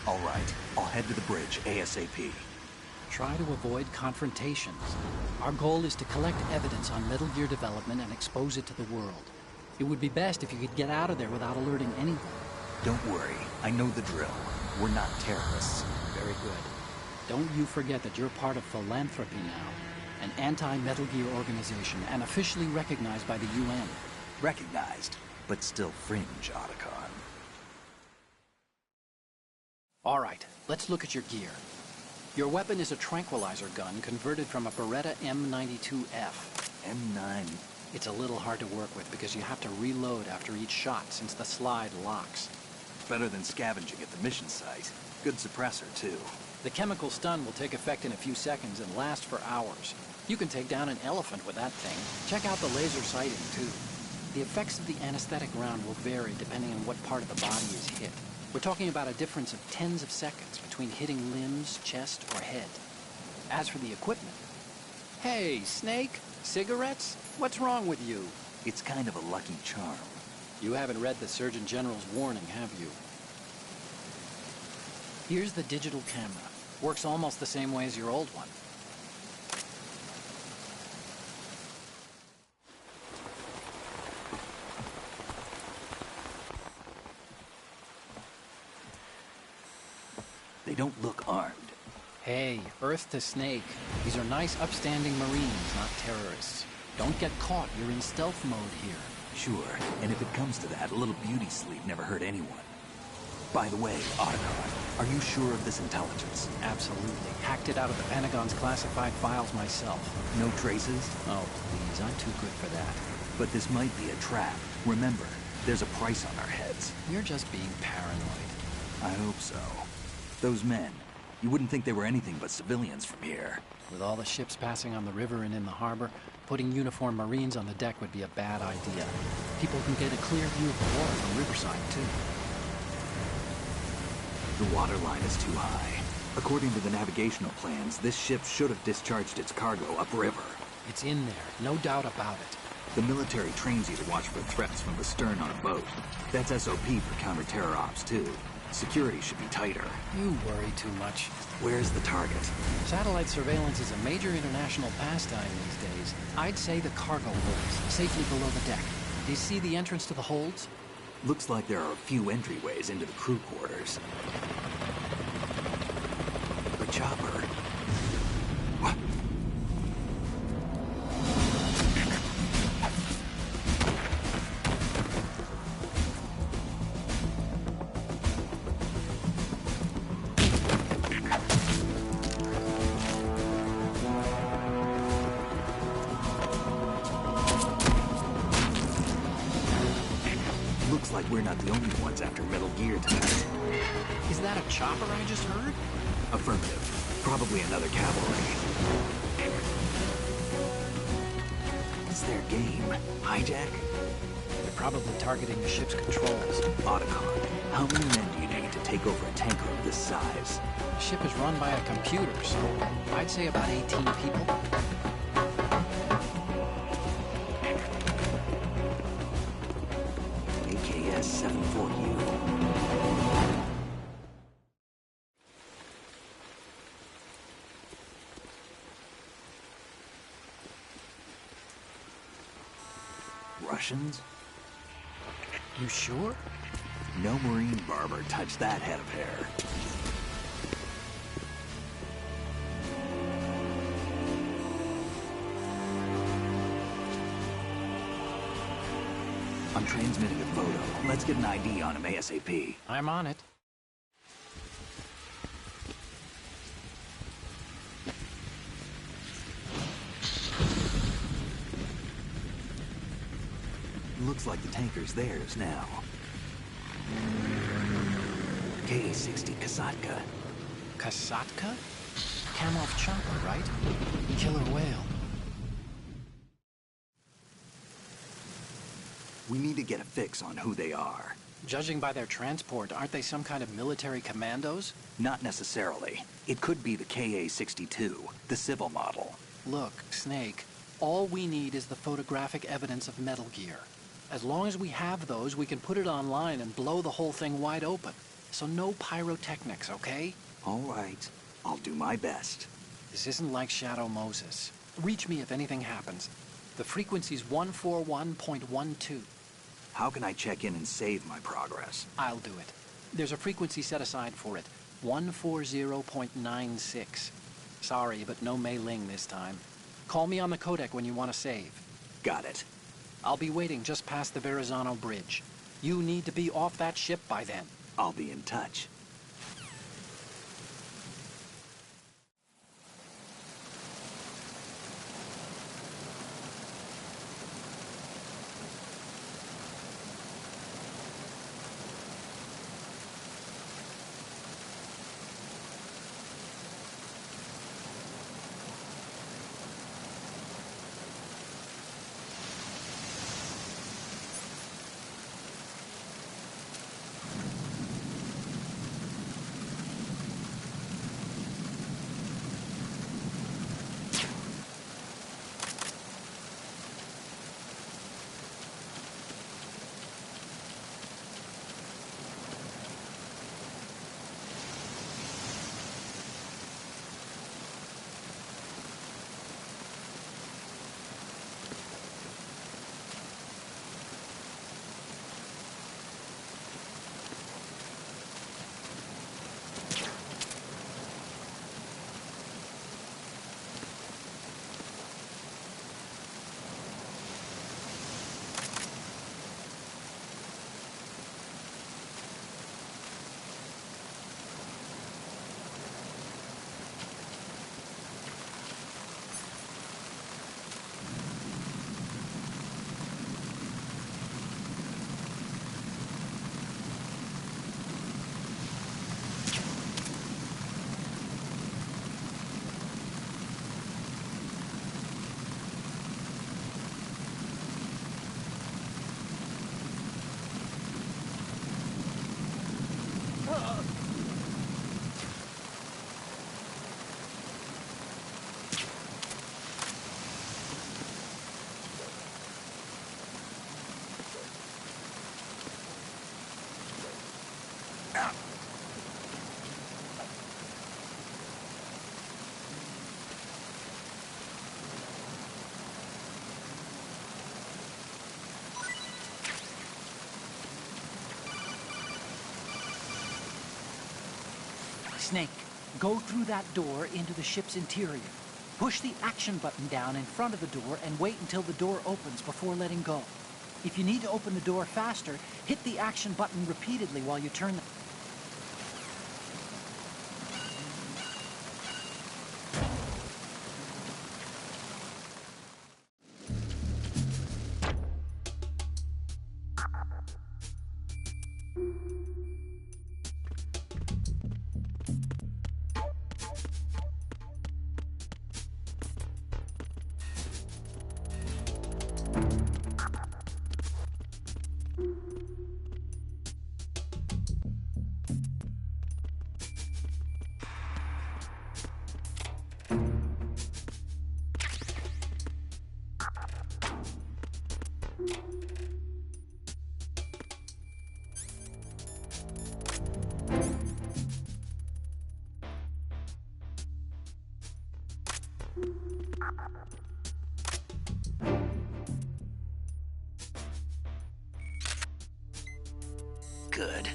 All right, I'll head to the bridge ASAP. Try to avoid confrontations. Our goal is to collect evidence on Metal Gear development and expose it to the world. It would be best if you could get out of there without alerting anyone. Don't worry, I know the drill. We're not terrorists. Very good. Don't you forget that you're part of Philanthropy now, an anti-Metal Gear organization and officially recognized by the UN. Recognized, but still fringe, Otacon. All right, let's look at your gear. Your weapon is a tranquilizer gun converted from a Beretta M92F. M9. It's a little hard to work with because you have to reload after each shot since the slide locks. Better than scavenging at the mission site. Good suppressor, too. The chemical stun will take effect in a few seconds and last for hours. You can take down an elephant with that thing. Check out the laser sighting, too. The effects of the anesthetic round will vary depending on what part of the body is hit. We're talking about a difference of tens of seconds between hitting limbs, chest, or head. As for the equipment... Hey, Snake? Cigarettes? What's wrong with you? It's kind of a lucky charm. You haven't read the Surgeon General's warning, have you? Here's the digital camera. Works almost the same way as your old one. They don't look armed. Hey, Earth to Snake. These are nice, upstanding Marines, not terrorists. Don't get caught. You're in stealth mode here. Sure, and if it comes to that, a little beauty sleep never hurt anyone. By the way, Otacon, are you sure of this intelligence? Absolutely. Hacked it out of the Pentagon's classified files myself. No traces? Oh, please, I'm too good for that. But this might be a trap. Remember, there's a price on our heads. You're just being paranoid. I hope so. Those men, you wouldn't think they were anything but civilians from here. With all the ships passing on the river and in the harbor, putting uniformed Marines on the deck would be a bad idea. People can get a clear view of the water from Riverside, too. The water line is too high. According to the navigational plans, this ship should have discharged its cargo upriver. It's in there, no doubt about it. The military trains you to watch for threats from the stern on a boat. That's SOP for counter-terror ops, too. Security should be tighter. You worry too much. Where's the target? Satellite surveillance is a major international pastime these days. I'd say the cargo holds, safely below the deck. Do you see the entrance to the holds? Looks like there are a few entryways into the crew quarters. The chopper. What? Looks like we're not the only ones after Metal Gear tonight. Is that a chopper I just heard? Affirmative. Probably another cavalry. It's their game. Hijack? They're probably targeting the ship's controls. Otacon, how many men do you need to take over a tanker of this size? The ship is run by a computer, so I'd say about 18 people. AKS 74U. Russians? You sure? No Marine barber touched that head of hair. I'm transmitting a photo. Let's get an ID on him ASAP. I'm on it. Looks like the tanker's theirs now. K-60 Kasatka. Kasatka? Kamov chopper, right? Killer whale. We need to get a fix on who they are. Judging by their transport, aren't they some kind of military commandos? Not necessarily. It could be the KA-62, the civil model. Look, Snake, all we need is the photographic evidence of Metal Gear. As long as we have those, we can put it online and blow the whole thing wide open. so no pyrotechnics, okay? All right. I'll do my best. This isn't like Shadow Moses. Reach me if anything happens. The frequency's 141.12. How can I check in and save my progress? I'll do it. There's a frequency set aside for it. 140.96. Sorry, but no Mei Ling this time. Call me on the codec when you want to save. Got it. I'll be waiting just past the Verrazano Bridge. You need to be off that ship by then. I'll be in touch. Snake, go through that door into the ship's interior. Push the action button down in front of the door and wait until the door opens before letting go. If you need to open the door faster, hit the action button repeatedly while you turn the... Good.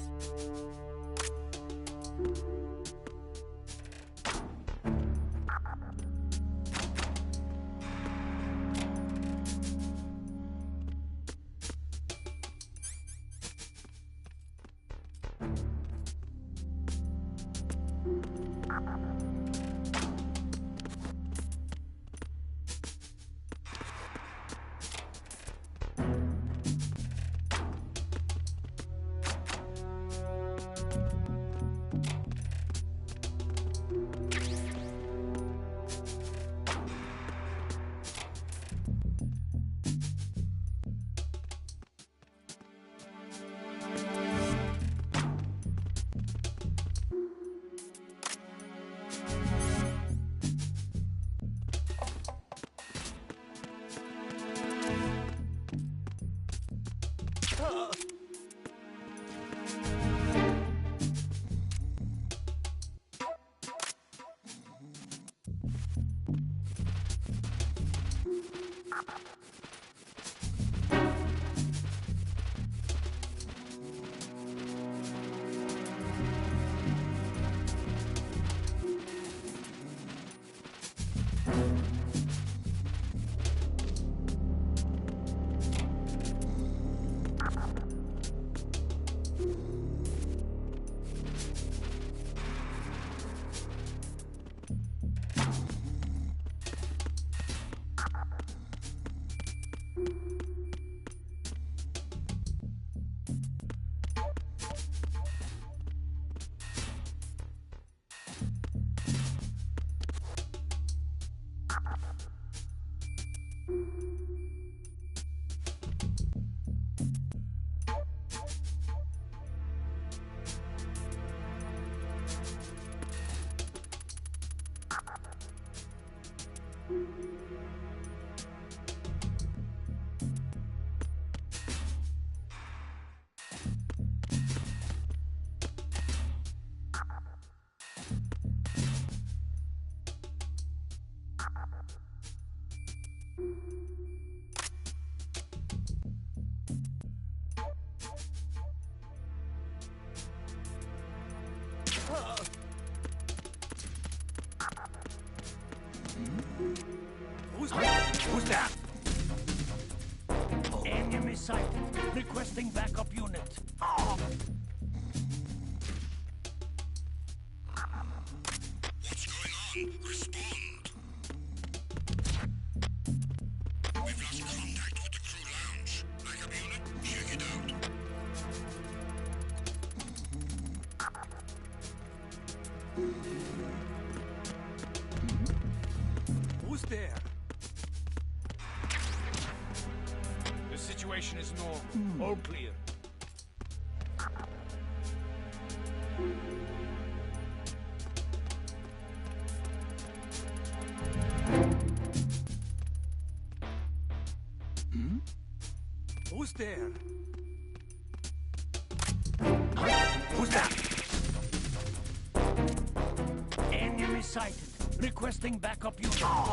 Who's that? Enemy sighted. Requesting backup unit. What's going on? Respond. We've lost contact with the crew lounge. Backup unit, check it out. Who's there? The situation is normal. All clear. Who's there? Who's that? Enemy sighted. Requesting backup unit. What's going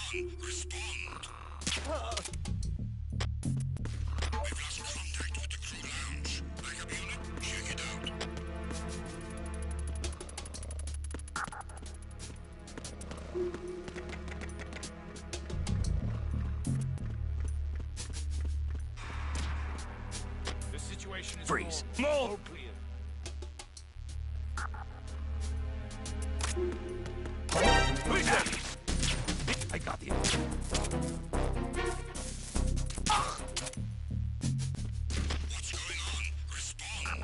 on? Respond. We've lost contact with the crew lounge. Backup unit, check it out. The situation is Freeze. normal. All clear. Who's that? I got the info. What's going on? Respond.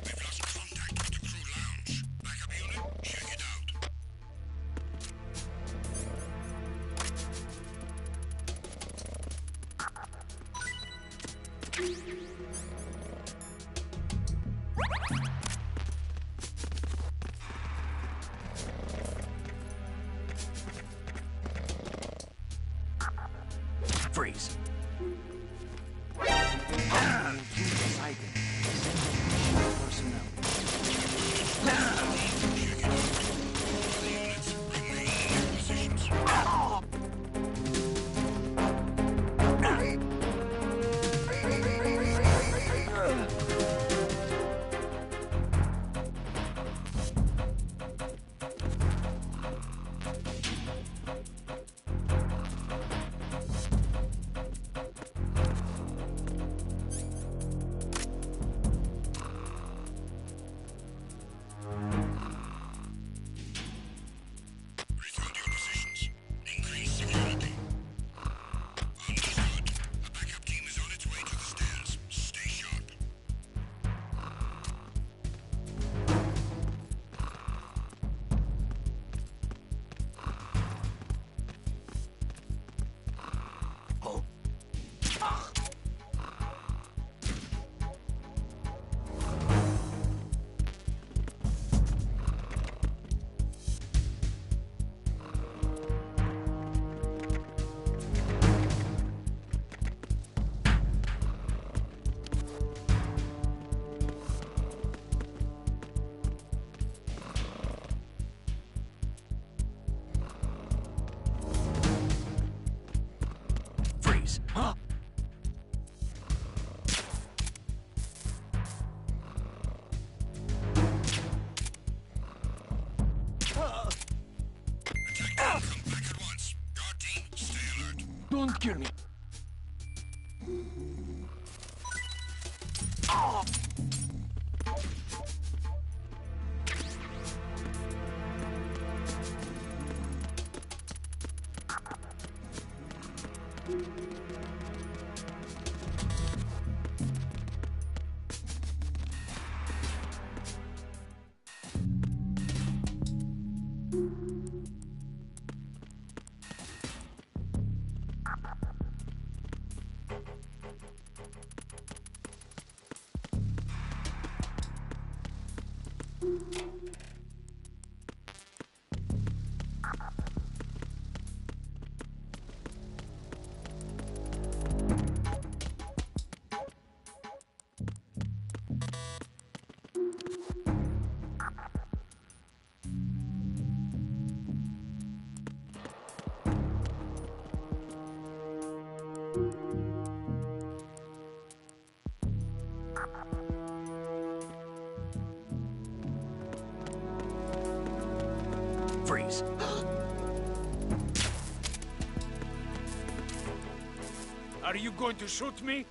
We've lost contact with the crew lounge. Backup unit, check it out. Freeze. Sighted. Personnel. The units remain in their positions. Freeze. Huh? Attack team, come back at once. Guard team, stay alert. Don't kill me. Freeze. Are you going to shoot me?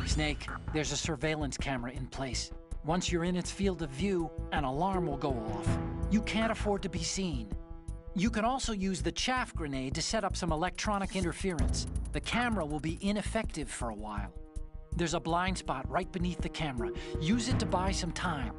Snake, there's a surveillance camera in place. Once you're in its field of view, an alarm will go off. You can't afford to be seen. You can also use the chaff grenade to set up some electronic interference. The camera will be ineffective for a while. There's a blind spot right beneath the camera. Use it to buy some time.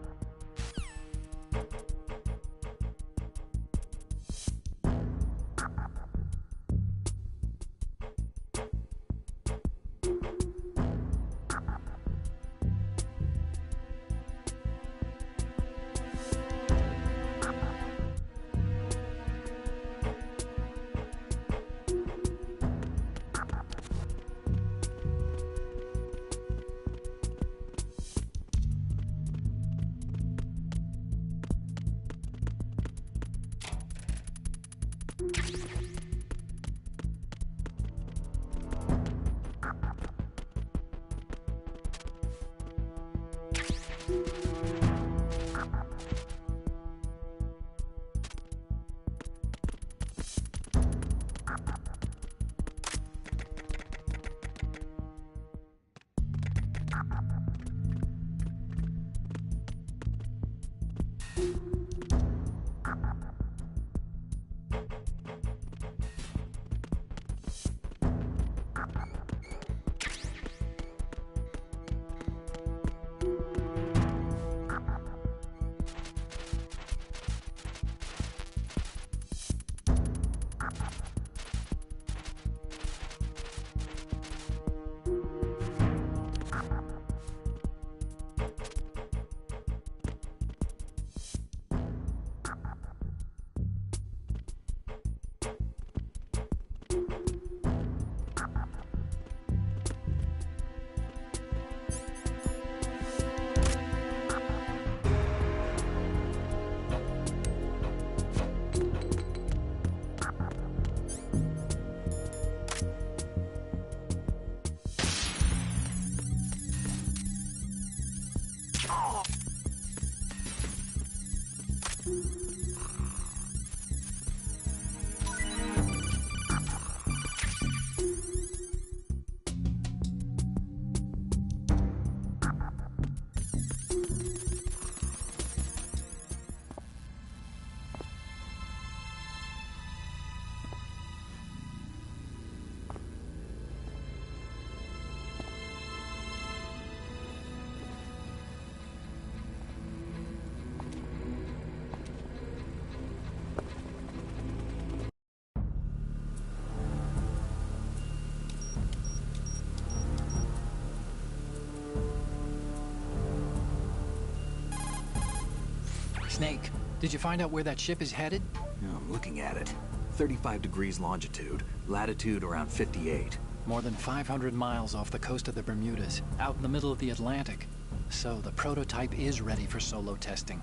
Snake, did you find out where that ship is headed? I'm looking at it. 35 degrees longitude, latitude around 58. More than 500 miles off the coast of the Bermudas, out in the middle of the Atlantic. So the prototype is ready for solo testing.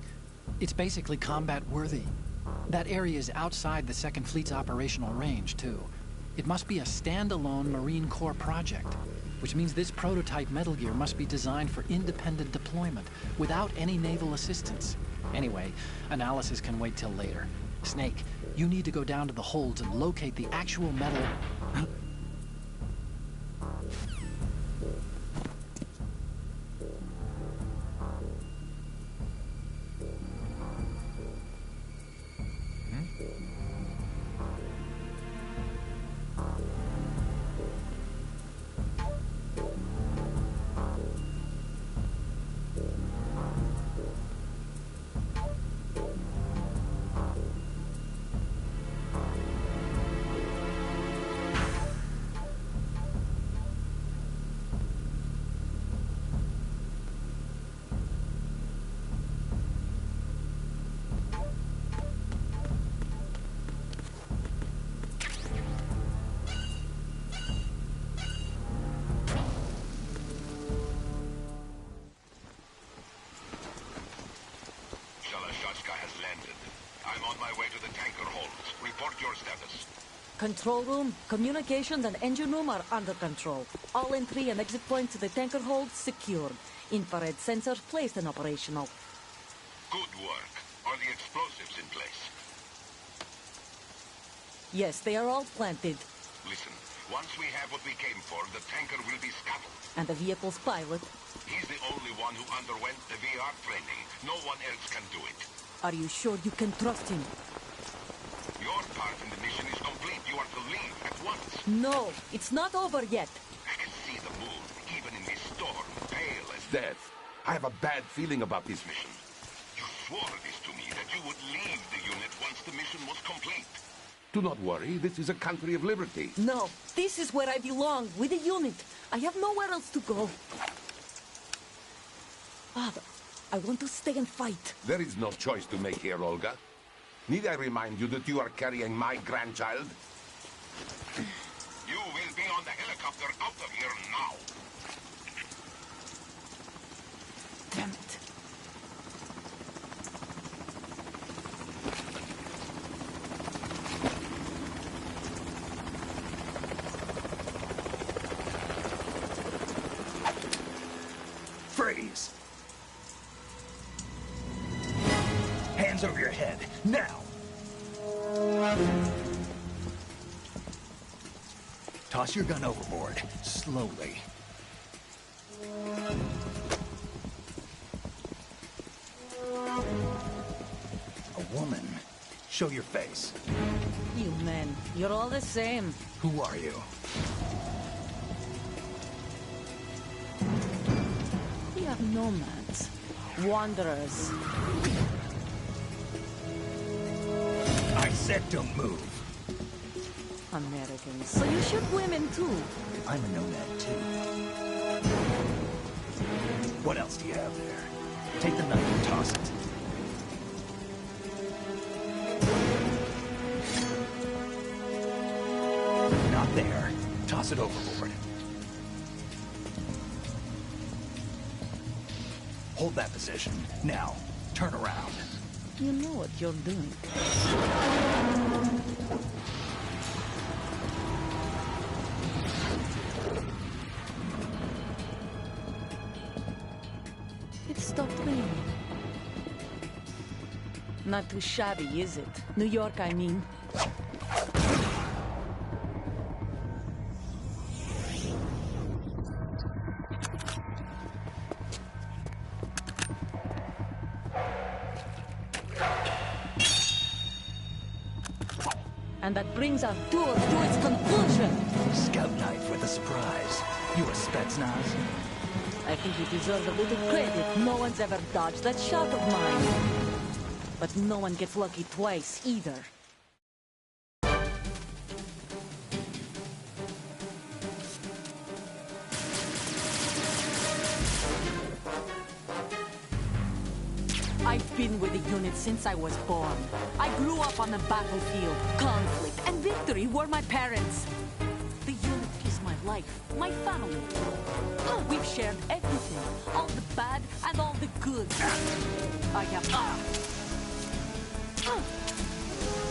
It's basically combat-worthy. That area is outside the Second Fleet's operational range, too. It must be a standalone Marine Corps project, which means this prototype Metal Gear must be designed for independent deployment, without any naval assistance. Anyway, analysis can wait till later. Snake, you need to go down to the holds and locate the actual metal... Control room, communications, and engine room are under control. All entry and exit points to the tanker hold secured. Infrared sensors placed and operational. Good work. Are the explosives in place? Yes, they are all planted. Listen, once we have what we came for, the tanker will be scuttled. And the vehicle's pilot? He's the only one who underwent the VR training. No one else can do it. Are you sure you can trust him? Your part in the mission is complete. You are to leave at once. No, it's not over yet. I can see the moon, even in this storm, pale as death. I have a bad feeling about this mission. You swore this to me, that you would leave the unit once the mission was complete. Do not worry, this is a country of liberty. No, this is where I belong, with the unit. I have nowhere else to go. Father, I want to stay and fight. There is no choice to make here, Olga. Need I remind you that you are carrying my grandchild? You will be on the helicopter out of here now. Damn it. Freeze! Hands over your head, now! Toss your gun overboard, slowly. A woman. Show your face. You men, you're all the same. Who are you? We are nomads. Wanderers. I said don't move. Americans. So you shoot women too. I'm a nomad too. What else do you have there? Take the knife and toss it. Not there. Toss it overboard. Hold that position. Now, turn around. You know what you're doing. It stopped raining. Not too shabby, is it? New York, I mean. And that brings our tour to its conclusion. Scout knife with a surprise. You a Spetsnaz? I think you deserve a little credit. No one's ever dodged that shot of mine. But no one gets lucky twice, either. I I've been with the unit since I was born. I grew up on the battlefield. Conflict and victory were my parents. The unit is my life, my family. We've shared everything, all the bad and all the good. I have...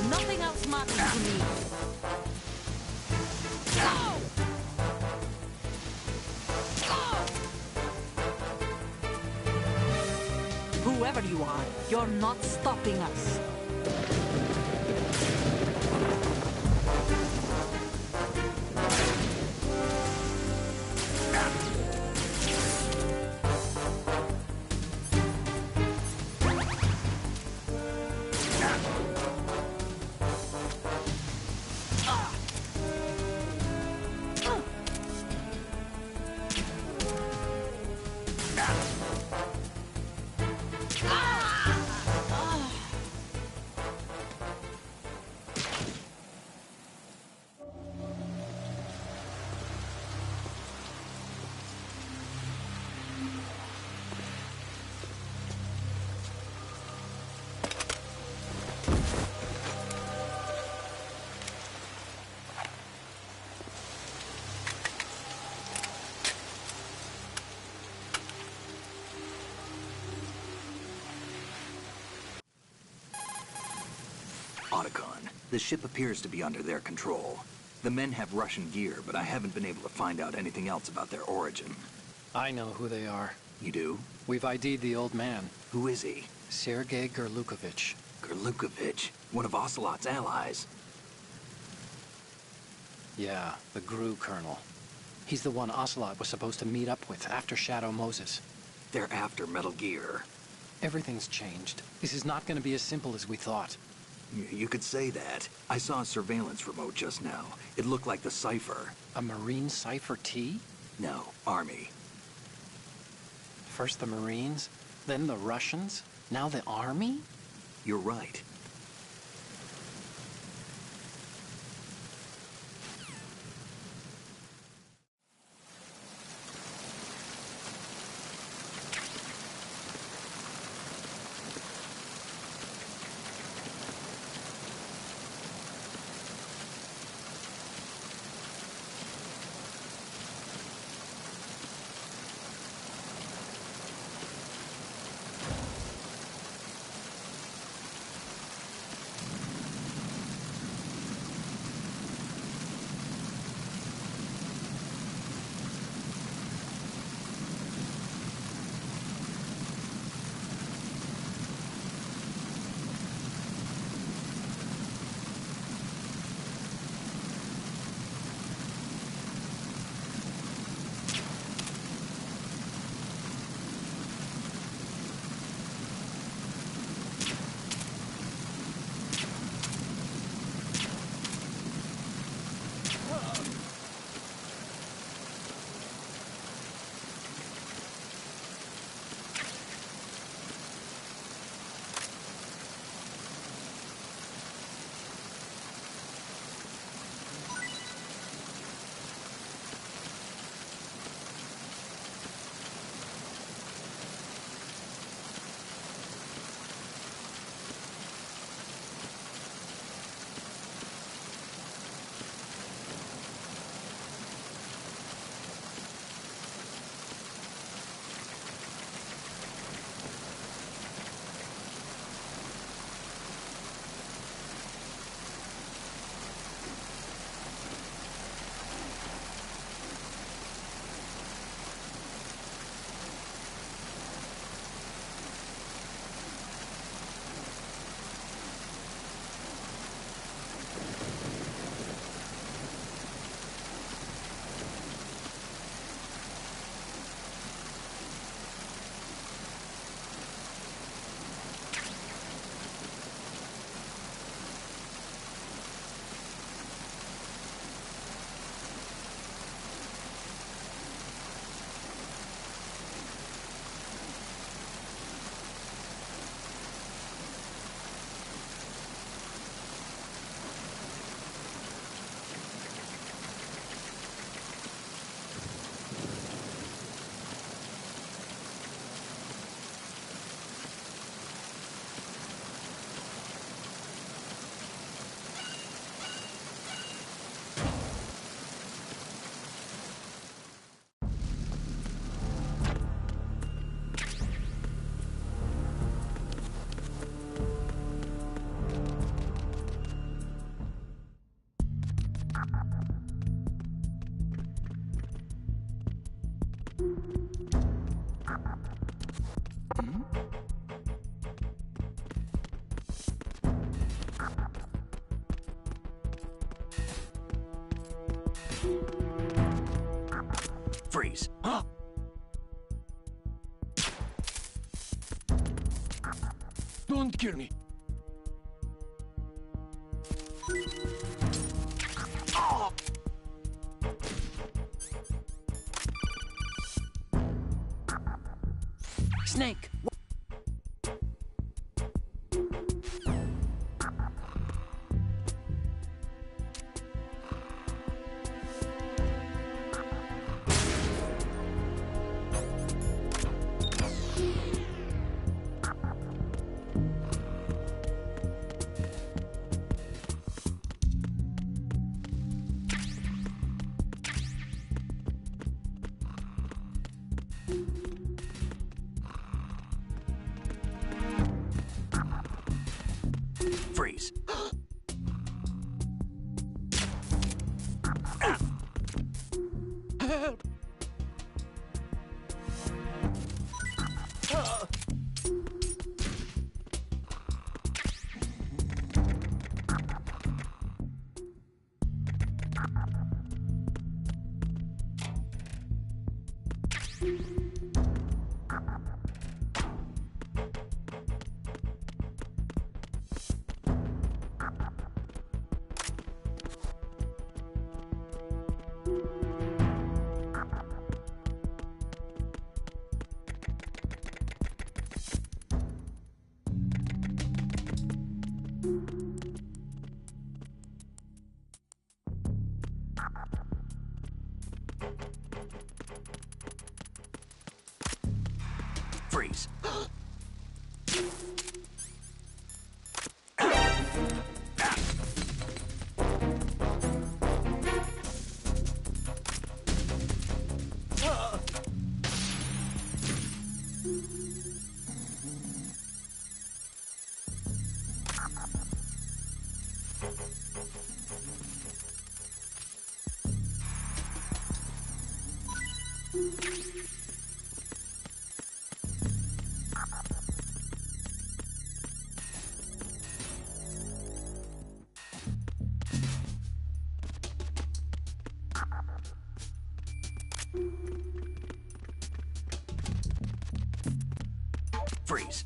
Nothing else matters to me. Whoever you are, you're not stopping us. Otacon, the ship appears to be under their control. The men have Russian gear, but I haven't been able to find out anything else about their origin. I know who they are. You do? We've ID'd the old man, Who is he? Sergei Gerlukovich. Gerlukovich, one of Ocelot's allies. Yeah, the GRU colonel. He's the one Ocelot was supposed to meet up with after Shadow Moses. They're after Metal Gear. Everything's changed. This is not going to be as simple as we thought. You could say that. I saw a surveillance remote just now. It looked like the Cypher. A Marine Cypher T? No, Army. First the Marines, then the Russians, now the Army? You're right. Freeze. Huh? Don't kill me. Snake! Freeze. Freeze. Freeze.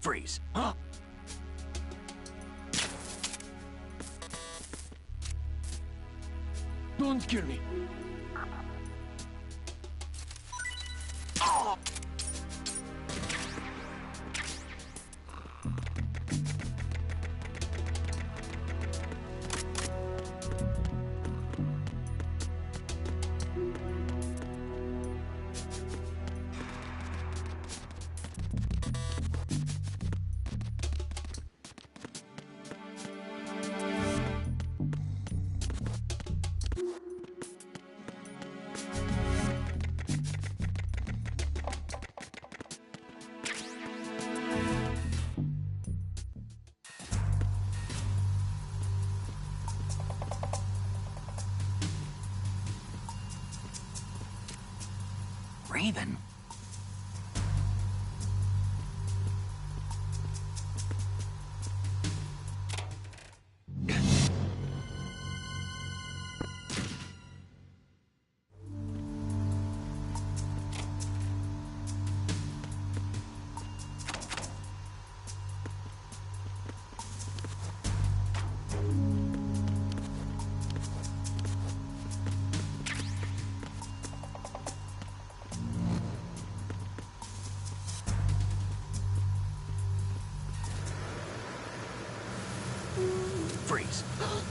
Freeze. Huh? Don't kill me. Raven? this.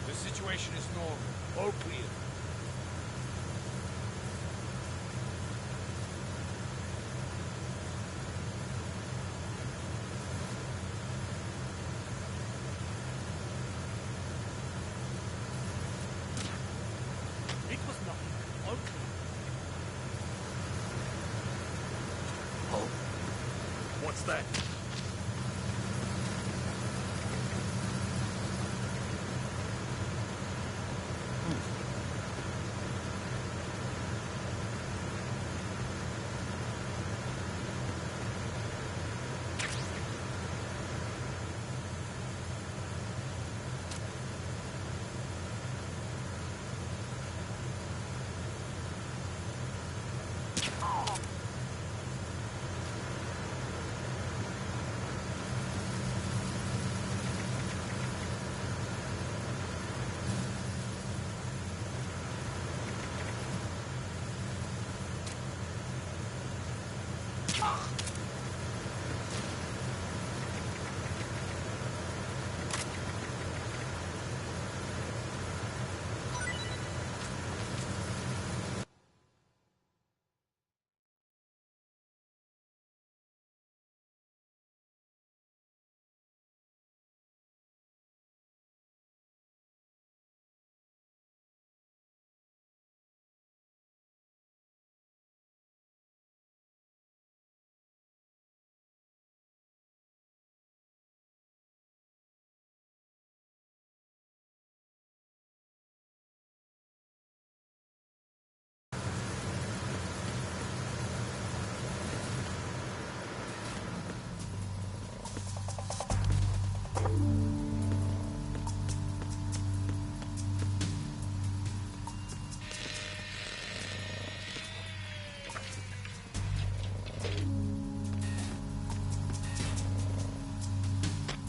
The situation is normal. All clear. It was nothing. All clear. Oh, What's that?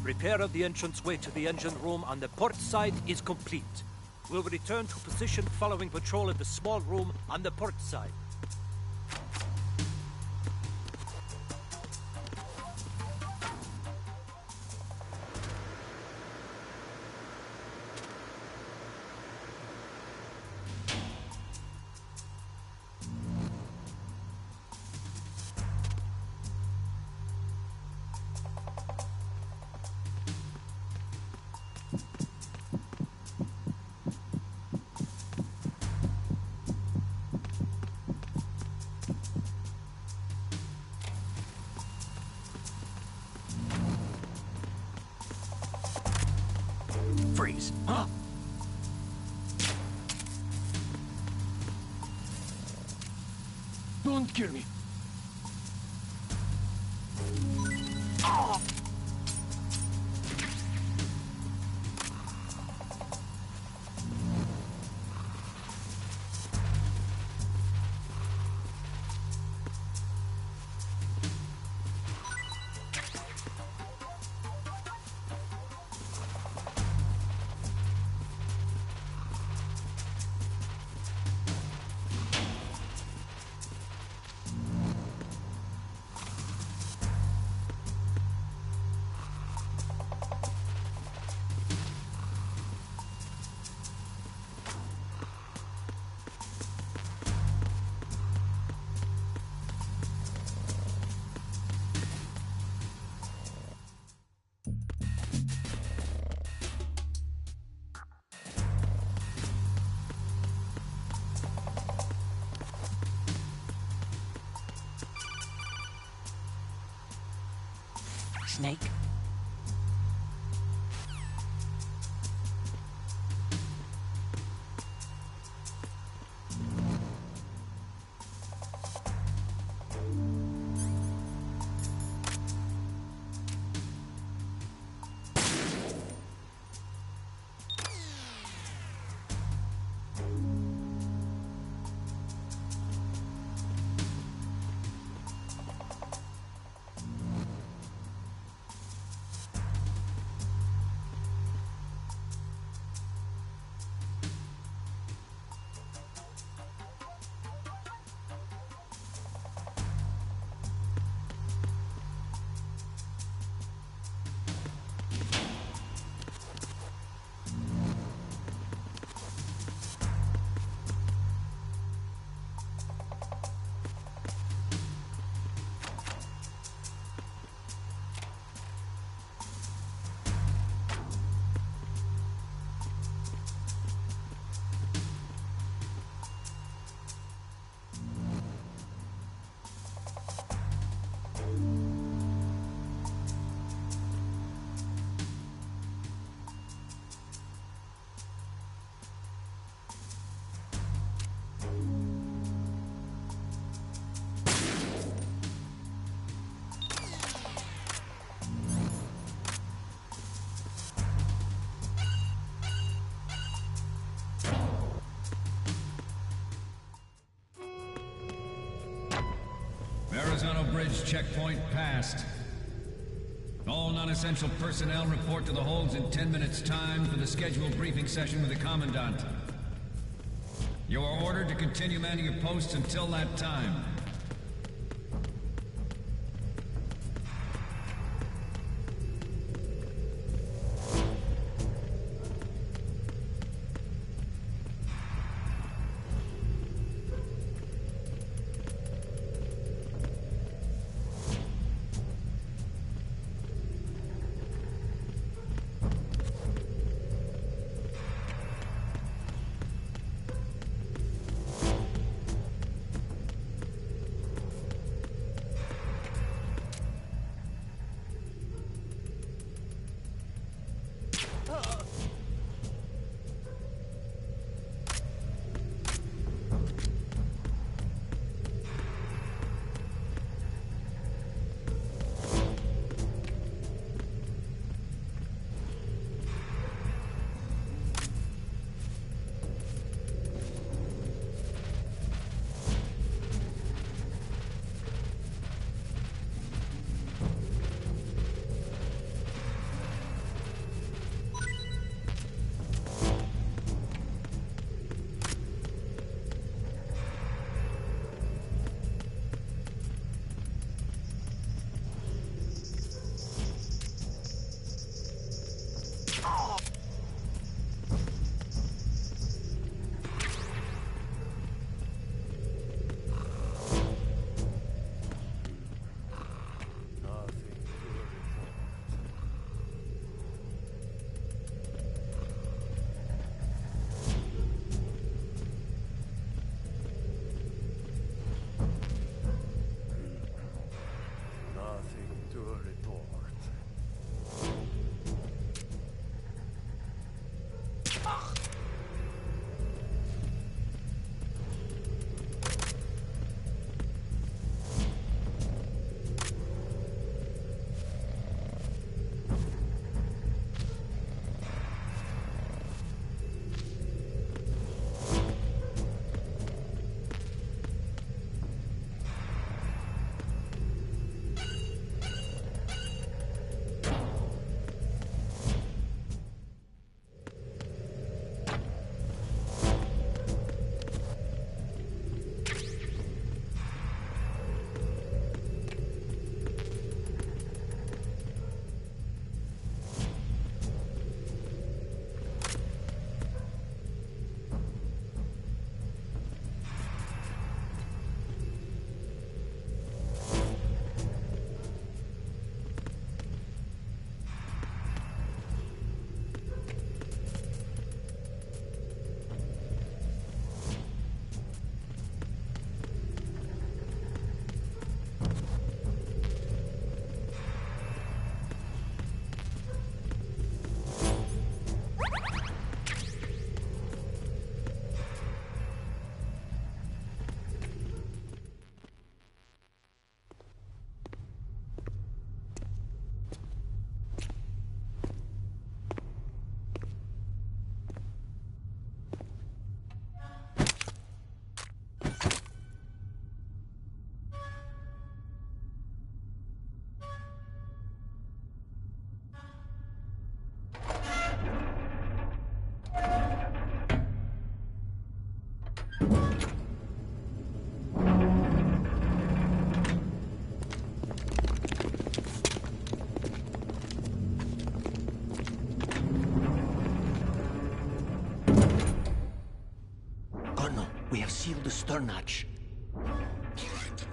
Repair of the entranceway to the engine room on the port side is complete. We'll return to position following patrol of the small room on the port side. Freeze. Huh? Don't kill me. Snake? Arizona Bridge checkpoint passed. All non-essential personnel report to the holds in 10 minutes' time for the scheduled briefing session with the Commandant. You are ordered to continue manning your posts until that time. Colonel, we have sealed the stern hatch. All right.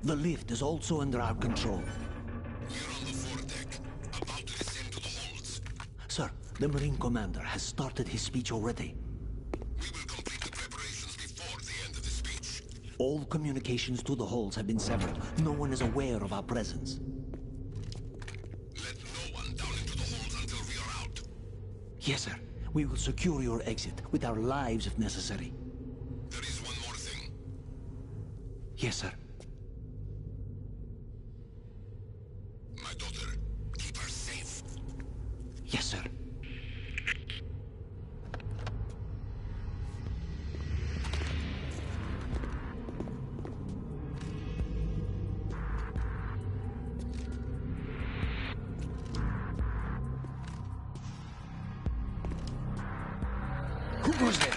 The lift is also under our control. We're on the foredeck, about to descend to the holds. Sir, the Marine Commander has started his speech already. We will complete the preparations before the end of the speech. All communications to the holds have been severed. No one is aware of our presence. Let no one down into the holds until we are out. Yes, sir. We will secure your exit, with our lives if necessary. There is one more thing. Yes, sir. My daughter, keep her safe. Yes, sir. Who goes there?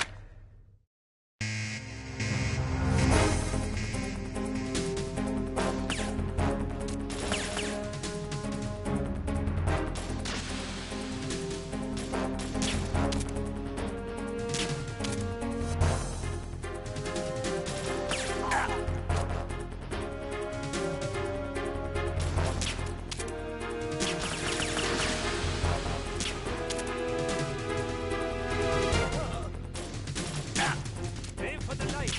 Aim for the light.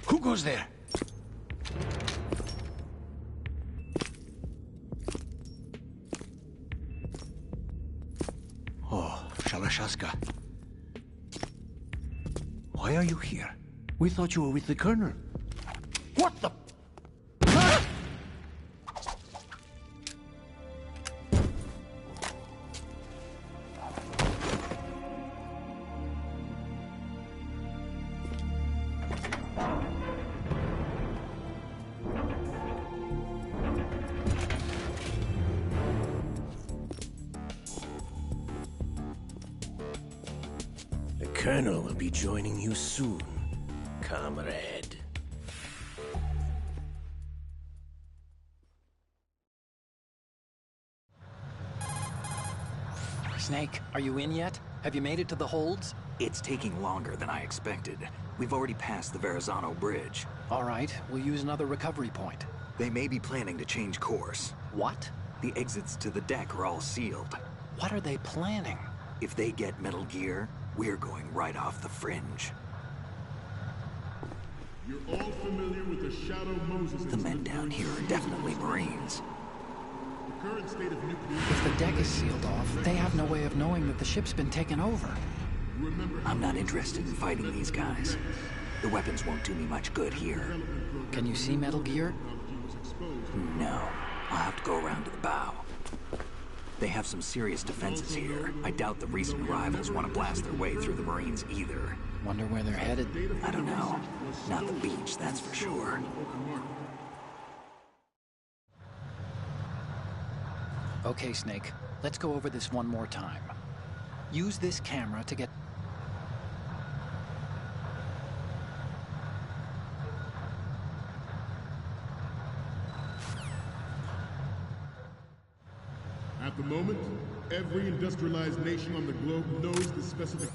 Who goes there? Oh, Shalashaska. Why are you here? We thought you were with the Colonel. What the... The Colonel will be joining you soon, comrade. Snake, are you in yet? Have you made it to the holds? It's taking longer than I expected. We've already passed the Verrazano Bridge. All right, we'll use another recovery point. They may be planning to change course. What? The exits to the deck are all sealed. What are they planning? If they get Metal Gear, we're going right off the fringe. You're all familiar with the Shadow Moses The men down here are definitely Marines. The current state of nuclear... If the deck is sealed off, they have no way of knowing that the ship's been taken over. I'm not interested in fighting these guys. The weapons won't do me much good here. Can you see Metal Gear? No. I'll have to go around to the bow. They have some serious defenses here. I doubt the recent rivals want to blast their way through the Marines either. Wonder where they're headed. I don't know. Not the beach, that's for sure. Okay, Snake. Let's go over this one more time. Use this camera to get... At the moment, every industrialized nation on the globe knows the specifications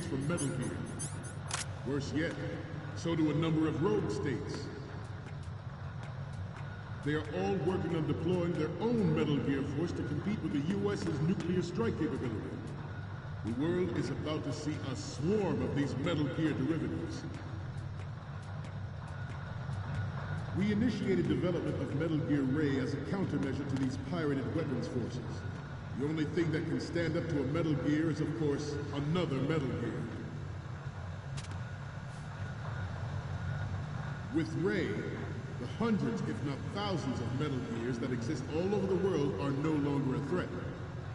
for Metal Gear. Worse yet, so do a number of rogue states. They are all working on deploying their own Metal Gear force to compete with the U.S.'s nuclear strike capability. The world is about to see a swarm of these Metal Gear derivatives. We initiated development of Metal Gear Ray as a countermeasure to these pirated weapons forces. The only thing that can stand up to a Metal Gear is, of course, another Metal Gear. With Ray, the hundreds, if not thousands, of Metal Gears that exist all over the world are no longer a threat.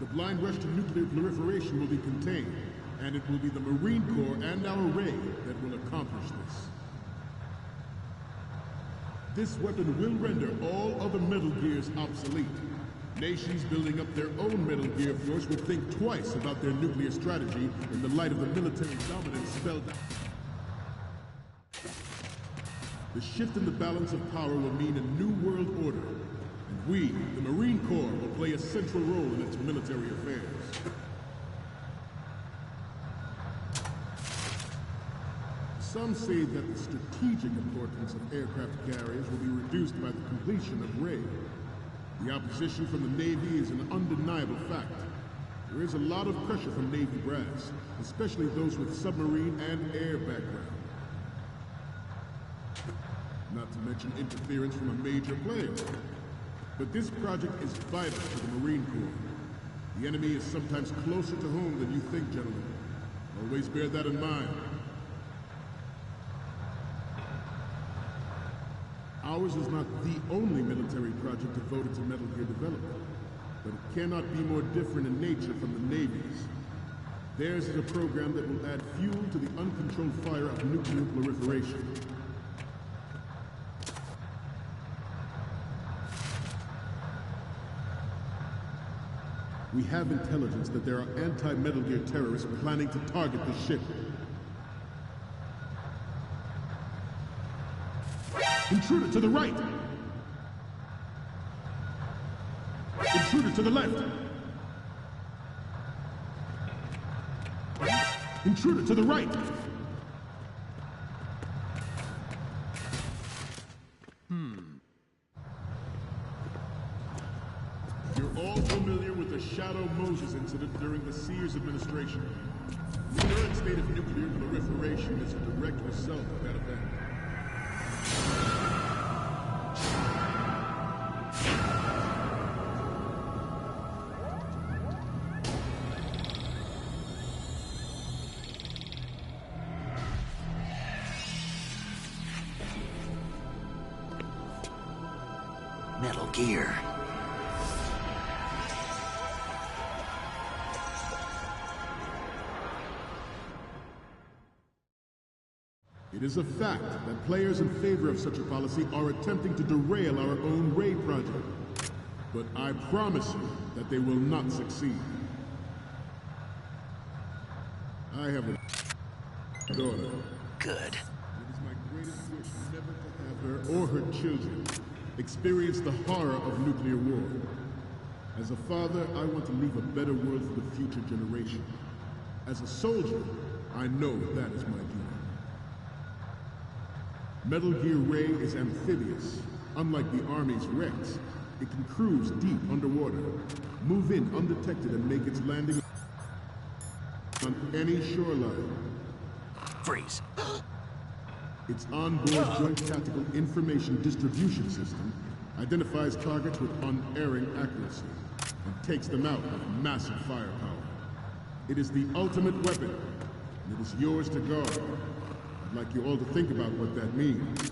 The blind rush to nuclear proliferation will be contained, and it will be the Marine Corps and our Ray that will accomplish this. This weapon will render all other Metal Gears obsolete. Nations building up their own Metal Gear force will think twice about their nuclear strategy in the light of the military dominance spelled out. The shift in the balance of power will mean a new world order, and we, the Marine Corps, will play a central role in its military affairs. Some say that the strategic importance of aircraft carriers will be reduced by the completion of Ray. The opposition from the Navy is an undeniable fact. There is a lot of pressure from Navy brass, especially those with submarine and air background. Not to mention interference from a major player. But this project is vital to the Marine Corps. The enemy is sometimes closer to home than you think, gentlemen. Always bear that in mind. Ours is not the only military project devoted to Metal Gear development, but it cannot be more different in nature from the Navy's. Theirs is a program that will add fuel to the uncontrolled fire of nuclear proliferation. We have intelligence that there are anti-Metal Gear terrorists planning to target the ship. Intruder to the right! Intruder to the left! Intruder to the right! You're all familiar with the Shadow Moses incident during the Sears administration. The current state of nuclear proliferation is a direct result of that event. Metal Gear. It is a fact that players in favor of such a policy are attempting to derail our own Ray project. But I promise you that they will not succeed. I have a daughter. Good. It is my greatest wish never to have her or her children experience the horror of nuclear war. As a father, I want to leave a better world for the future generation. As a soldier, I know that is my duty. Metal Gear Ray is amphibious. Unlike the Army's Rex, it can cruise deep underwater, move in undetected and make its landing on any shoreline. Freeze. Its onboard Joint Tactical Information Distribution System identifies targets with unerring accuracy and takes them out with massive firepower. It is the ultimate weapon, and it is yours to guard. I'd like you all to think about what that means.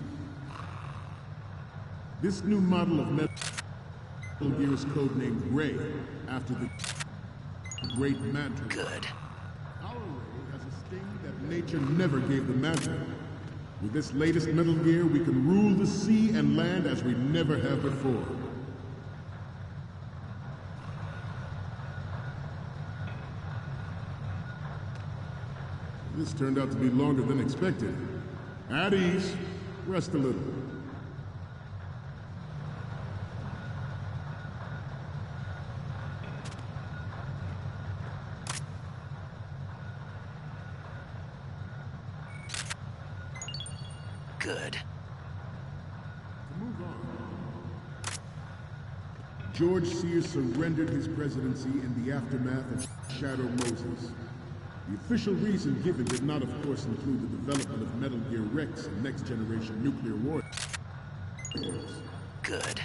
This new model of Metal Gear is codenamed Ray, after the Great Manta. Good. Our Ray has a sting that nature never gave the Manta. With this latest Metal Gear, we can rule the sea and land as we never have before. This turned out to be longer than expected. At ease. Rest a little. Good. To move on. George Sears surrendered his presidency in the aftermath of Shadow Moses. The official reason given did not, of course, include the development of Metal Gear Rex and next-generation nuclear warheads. Good.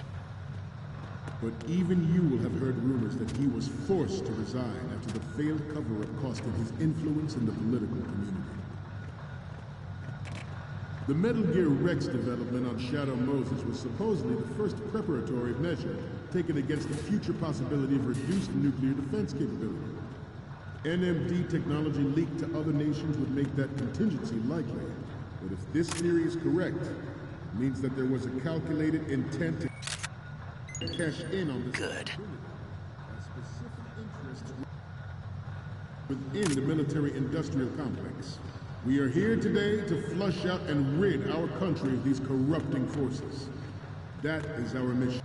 But even you will have heard rumors that he was forced to resign after the failed cover-up cost him his influence in the political community. The Metal Gear Rex development on Shadow Moses was supposedly the first preparatory measure taken against the future possibility of reduced nuclear defense capability. NMD technology leaked to other nations would make that contingency likely. But if this theory is correct, it means that there was a calculated intent to cash in on this. Good. A specific interest within the military-industrial complex. We are here today to flush out and rid our country of these corrupting forces. That is our mission.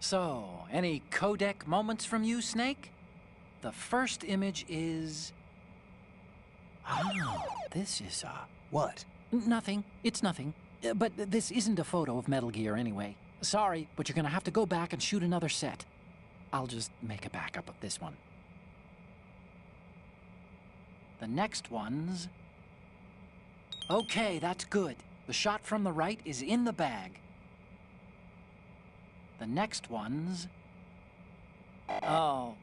So, any codec moments from you, Snake? The first image is... Oh, this is, What? Nothing. It's nothing. But this isn't a photo of Metal Gear anyway. Sorry, but you're gonna have to go back and shoot another set. I'll just make a backup of this one. The next one's... Okay, that's good. The shot from the right is in the bag. The next one's... Oh,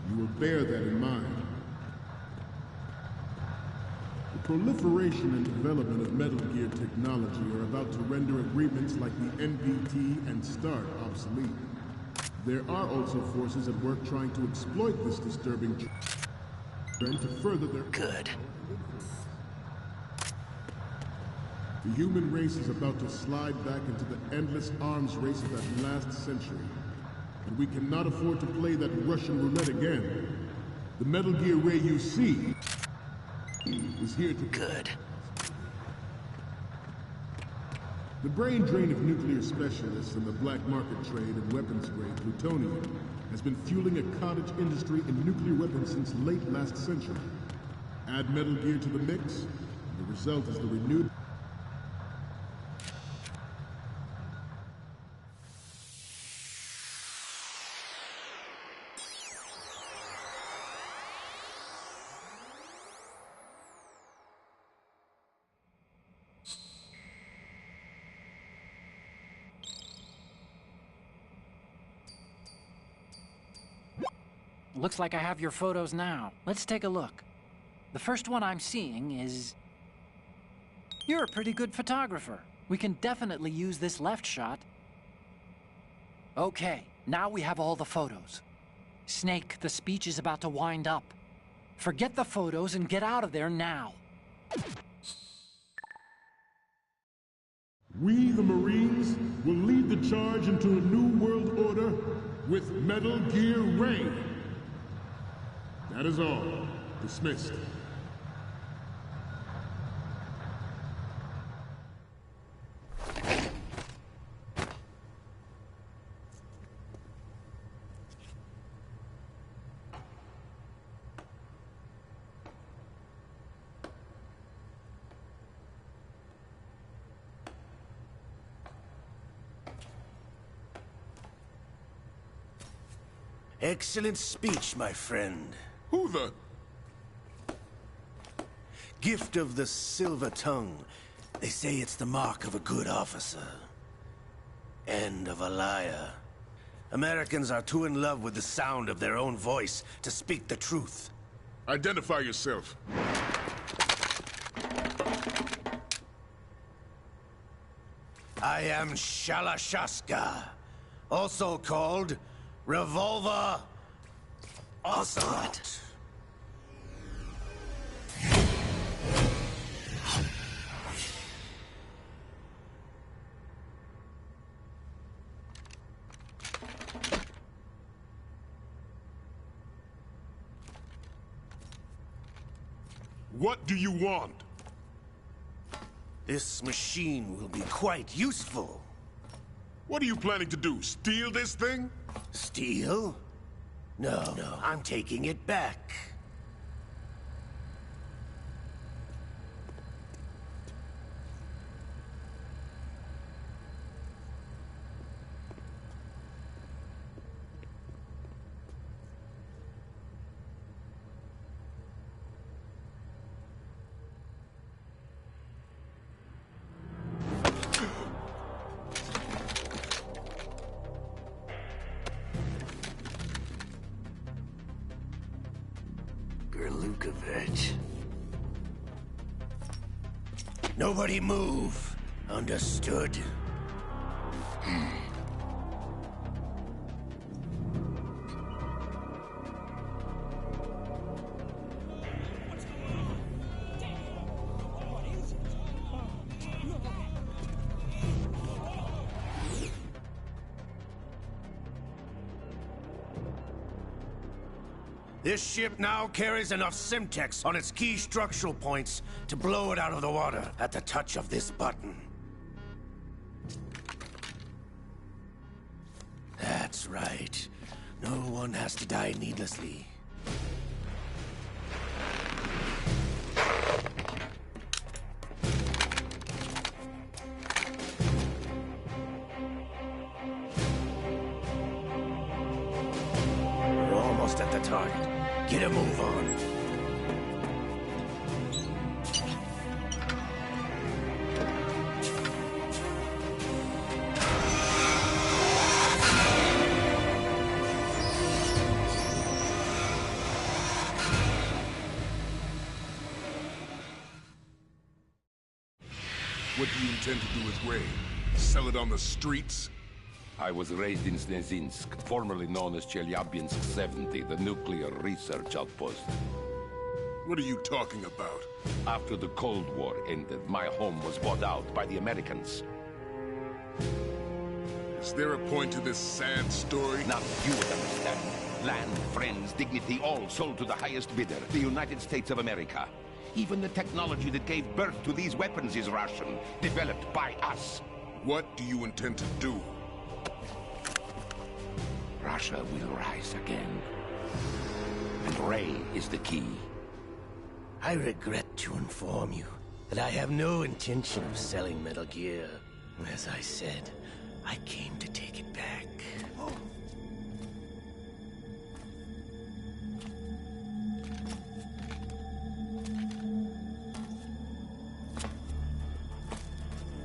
You will bear that in mind. The proliferation and development of Metal Gear technology are about to render agreements like the NPT and START obsolete. There are also forces at work trying to exploit this disturbing trend to further their... Good. The human race is about to slide back into the endless arms race of that last century. And we cannot afford to play that Russian roulette again. The Metal Gear Ray you see is here to... Good. The brain drain of nuclear specialists and the black market trade in weapons-grade plutonium has been fueling a cottage industry in nuclear weapons since late last century. Add Metal Gear to the mix, and the result is the renewed... Looks like I have your photos now. Let's take a look. The first one I'm seeing is... You're a pretty good photographer. We can definitely use this left shot. Okay, now we have all the photos. Snake, the speech is about to wind up. Forget the photos and get out of there now. We, the Marines, will lead the charge into a new world order with Metal Gear Ray. That is all. Dismissed. Excellent speech, my friend. Who the... Gift of the silver tongue. They say it's the mark of a good officer. And of a liar. Americans are too in love with the sound of their own voice to speak the truth. Identify yourself. I am Shalashaska, also called Revolver Ocelot. What do you want? This machine will be quite useful. What are you planning to do? Steal this thing? Steal? No, I'm taking it back. Nobody move. Understood? This ship now carries enough Simtex on its key structural points to blow it out of the water at the touch of this button. That's right. No one has to die needlessly. We're almost at the target. Get a move on. What do you intend to do with Ray? Sell it on the streets? I was raised in Snezinsk, formerly known as Chelyabinsk 70, the nuclear research outpost. What are you talking about? After the Cold War ended, my home was bought out by the Americans. Is there a point to this sad story? Now you would understand. Land, friends, dignity, all sold to the highest bidder, the United States of America. Even the technology that gave birth to these weapons is Russian, developed by us. What do you intend to do? Russia will rise again. And Ray is the key. I regret to inform you that I have no intention of selling Metal Gear. As I said, I came to take it back.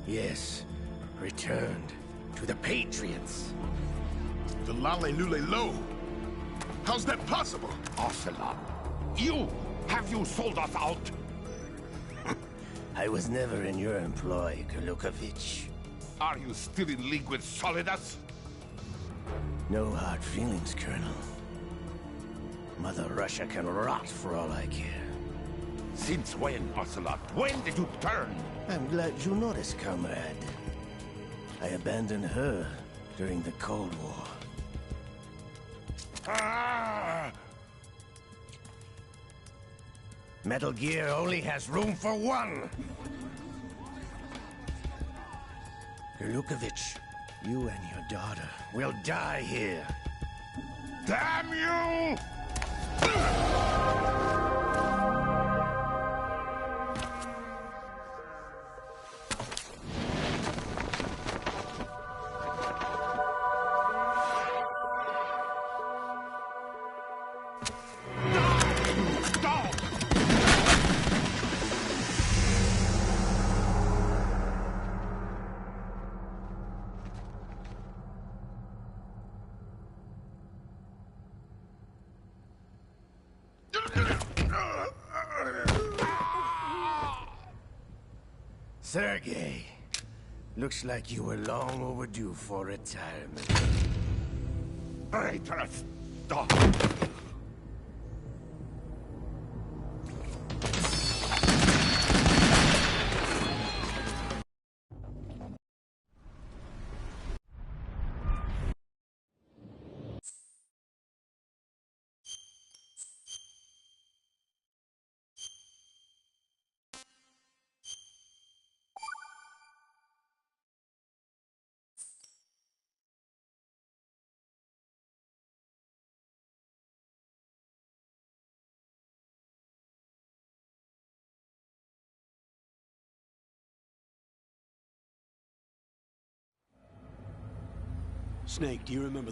Yes, returned to the Patriots. The Lale Lule Lo? How's that possible? Ocelot, you! Have you sold us out? I was never in your employ, Kurlukovich. Are you still in league with Solidus? No hard feelings, Colonel. Mother Russia can rot for all I care. Since when, Ocelot? When did you turn? I'm glad you noticed, comrade. I abandoned her during the Cold War. Ah! Metal Gear only has room for one! Kurlukovich, you and your daughter will die here. Damn you! Sergei, looks like you were long overdue for retirement. Traitorous dog! Snake, do you remember the